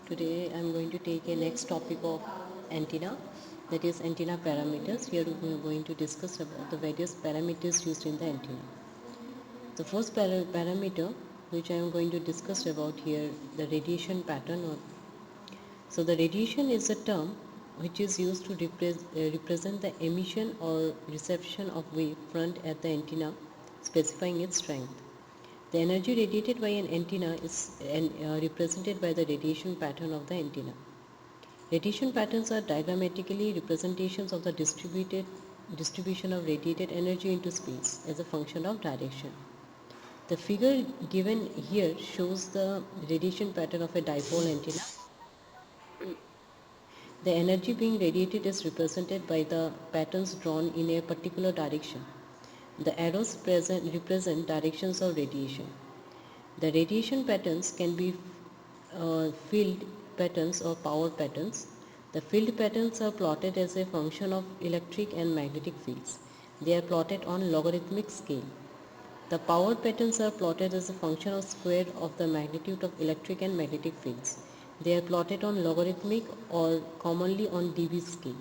Today I am going to take a next topic of antenna, that is antenna parameters. Here we are going to discuss about the various parameters used in the antenna. The first parameter which I am going to discuss about here, the radiation pattern. So the radiation is a term which is used to represent the emission or reception of wave front at the antenna, specifying its strength. The energy radiated by an antenna is represented by the radiation pattern of the antenna. Radiation patterns are diagrammatically representations of the distribution of radiated energy into space as a function of direction. The figure given here shows the radiation pattern of a dipole antenna. The energy being radiated is represented by the patterns drawn in a particular direction. The arrows represent directions of radiation. The radiation patterns can be field patterns or power patterns. The field patterns are plotted as a function of electric and magnetic fields. They are plotted on logarithmic scale. The power patterns are plotted as a function of square of the magnitude of electric and magnetic fields. They are plotted on logarithmic or commonly on dB scale.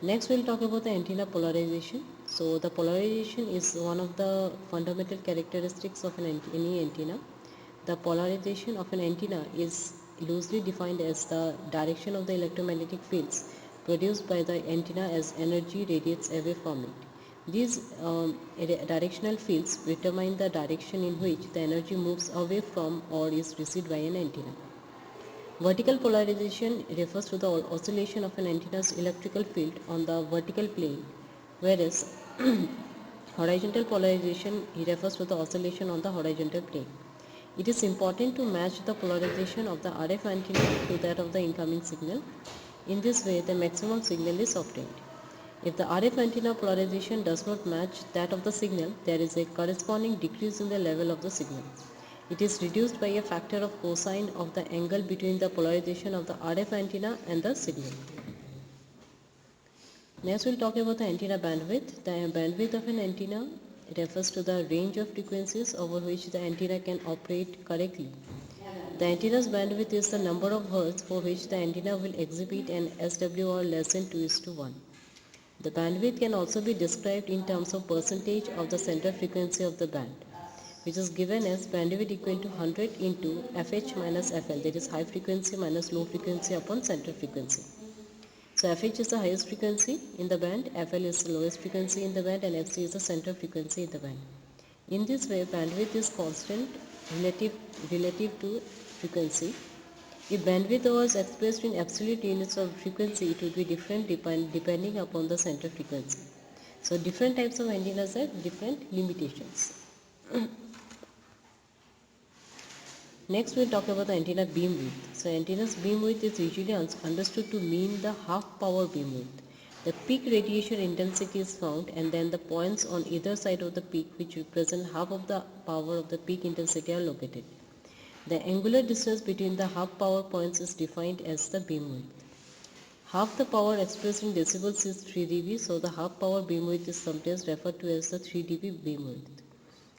Next we'll talk about the antenna polarization. So the polarization is one of the fundamental characteristics of any antenna. The polarization of an antenna is loosely defined as the direction of the electromagnetic fields produced by the antenna as energy radiates away from it. These directional fields determine the direction in which the energy moves away from or is received by an antenna. Vertical polarization refers to the oscillation of an antenna's electrical field on the vertical plane, whereas horizontal polarization refers to the oscillation on the horizontal plane. It is important to match the polarization of the RF antenna to that of the incoming signal. In this way, the maximum signal is obtained. If the RF antenna polarization does not match that of the signal, there is a corresponding decrease in the level of the signal. It is reduced by a factor of cosine of the angle between the polarization of the RF antenna and the signal. Next we'll talk about the antenna bandwidth. The bandwidth of an antenna refers to the range of frequencies over which the antenna can operate correctly. The antenna's bandwidth is the number of hertz for which the antenna will exhibit an SWR less than 2:1. The bandwidth can also be described in terms of percentage of the center frequency of the band, which is given as bandwidth equal to 100 into fH minus fL, that is high frequency minus low frequency upon center frequency. So fH is the highest frequency in the band, fL is the lowest frequency in the band, and fc is the center frequency in the band. In this way, bandwidth is constant relative to frequency. If bandwidth was expressed in absolute units of frequency, it would be different depending upon the center frequency. So different types of antennas have different limitations. Next we'll talk about the antenna beam width. So antenna's beam width is usually understood to mean the half power beam width. The peak radiation intensity is found, and then the points on either side of the peak which represent half of the power of the peak intensity are located. The angular distance between the half power points is defined as the beam width. Half the power expressed in decibels is 3 dB, so the half power beam width is sometimes referred to as the 3 dB beam width.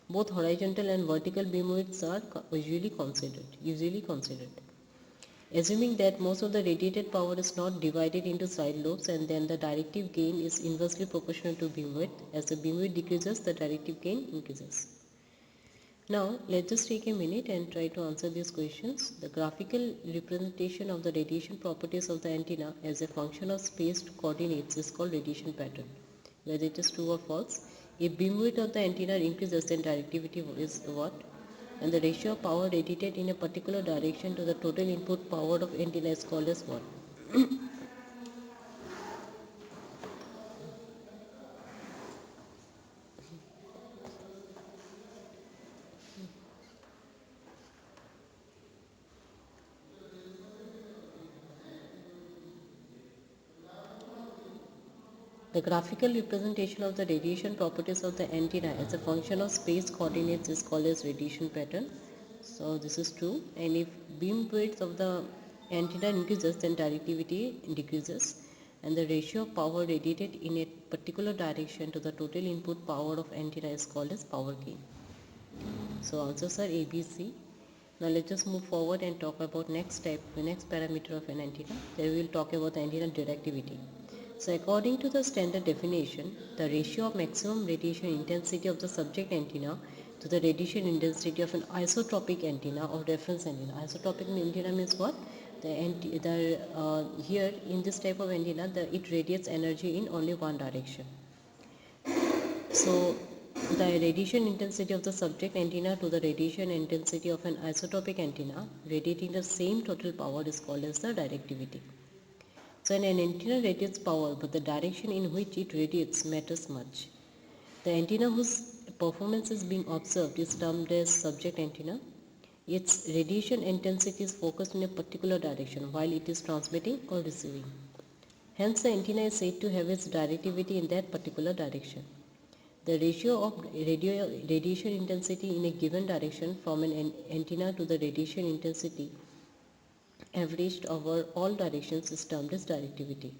Both horizontal and vertical beam widths are usually considered. Assuming that most of the radiated power is not divided into side lobes, and then the directive gain is inversely proportional to beam width. As the beam width decreases, the directive gain increases. Now let's just take a minute and try to answer these questions. The graphical representation of the radiation properties of the antenna as a function of spaced coordinates is called radiation pattern, whether it is true or false. If beam width of the antenna increases, then directivity is what? And the ratio of power radiated in a particular direction to the total input power of antenna is called as what? The graphical representation of the radiation properties of the antenna as a function of space coordinates is called as radiation pattern. So this is true, and if beam width of the antenna increases, then directivity decreases, and the ratio of power radiated in a particular direction to the total input power of antenna is called as power gain. So answers are A, B, C. Now let's just move forward and talk about next step, the next parameter of an antenna. Then we will talk about the antenna directivity. So according to the standard definition, the ratio of maximum radiation intensity of the subject antenna to the radiation intensity of an isotropic antenna or reference antenna. Isotropic antenna means what? Here in this type of antenna, it radiates energy in only one direction. So the radiation intensity of the subject antenna to the radiation intensity of an isotropic antenna radiating the same total power is called as the directivity. So an antenna radiates power, but the direction in which it radiates matters much. The antenna whose performance is being observed is termed as subject antenna. Its radiation intensity is focused in a particular direction while it is transmitting or receiving. Hence the antenna is said to have its directivity in that particular direction. The ratio of radiation intensity in a given direction from an antenna to the radiation intensity averaged over all directions is termed as directivity.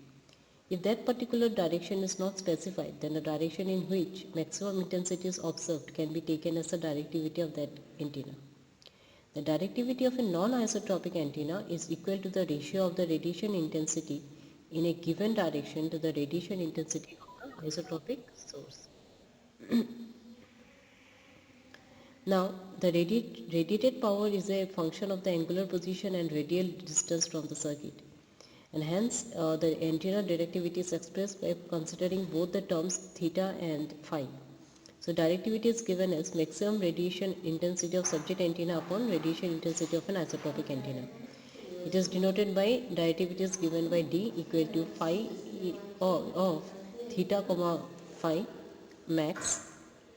If that particular direction is not specified, then the direction in which maximum intensity is observed can be taken as the directivity of that antenna. The directivity of a non-isotropic antenna is equal to the ratio of the radiation intensity in a given direction to the radiation intensity of the isotropic source. Now, the radiated power is a function of the angular position and radial distance from the circuit, and hence the antenna directivity is expressed by considering both the terms theta and phi. So directivity is given as maximum radiation intensity of subject antenna upon radiation intensity of an isotropic antenna. It is denoted by directivity is given by D equal to phi of theta comma phi max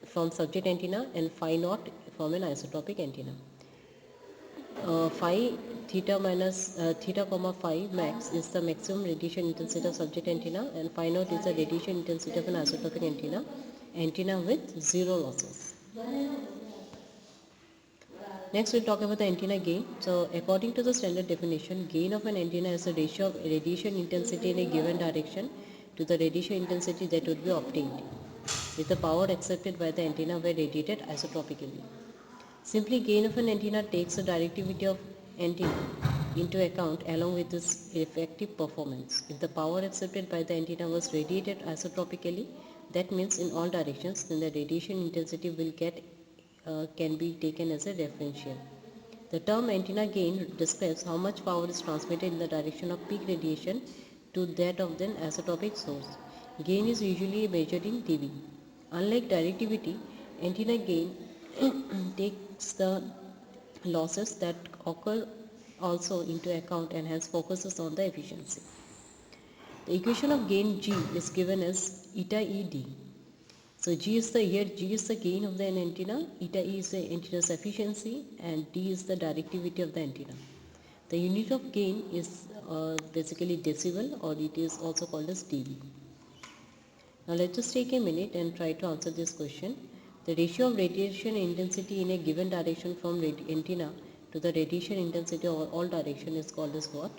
from subject antenna and phi naught from an isotropic antenna. Phi theta minus theta comma phi max is the maximum radiation intensity of subject antenna, and phi naught is the radiation intensity of an isotropic antenna with zero losses. Next we'll talk about the antenna gain. So according to the standard definition, gain of an antenna is the ratio of radiation intensity in a given direction to the radiation intensity that would be obtained if the power accepted by the antenna were radiated isotropically. Simply gain of an antenna takes the directivity of antenna into account along with its effective performance. If the power accepted by the antenna was radiated isotropically, that means in all directions, then the radiation intensity can be taken as a referential. The term antenna gain describes how much power is transmitted in the direction of peak radiation to that of an isotropic source. Gain is usually measured in dB. Unlike directivity, antenna gain takes the losses that occur also into account and hence focuses on the efficiency. The equation of gain G is given as eta ED. So G is the gain of the antenna, eta E is the antenna's efficiency, and D is the directivity of the antenna. The unit of gain is basically decibel, or it is also called as dB. Now let's just take a minute and try to answer this question. The ratio of radiation intensity in a given direction from antenna to the radiation intensity of all direction is called as what?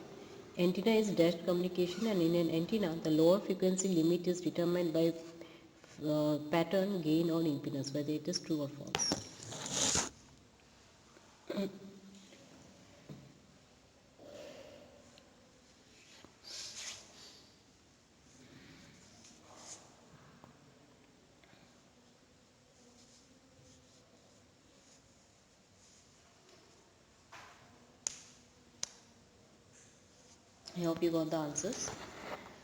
Antenna is dashed communication, and in an antenna the lower frequency limit is determined by pattern, gain or impedance, whether it is true or false. I hope you got the answers.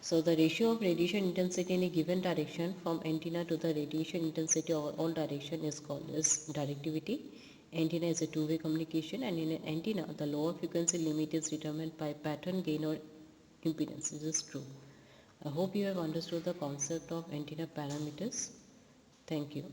So the ratio of radiation intensity in a given direction from antenna to the radiation intensity of all direction is called as directivity. Antenna is a two-way communication, and in an antenna the lower frequency limit is determined by pattern, gain or impedance. This is true. I hope you have understood the concept of antenna parameters. Thank you.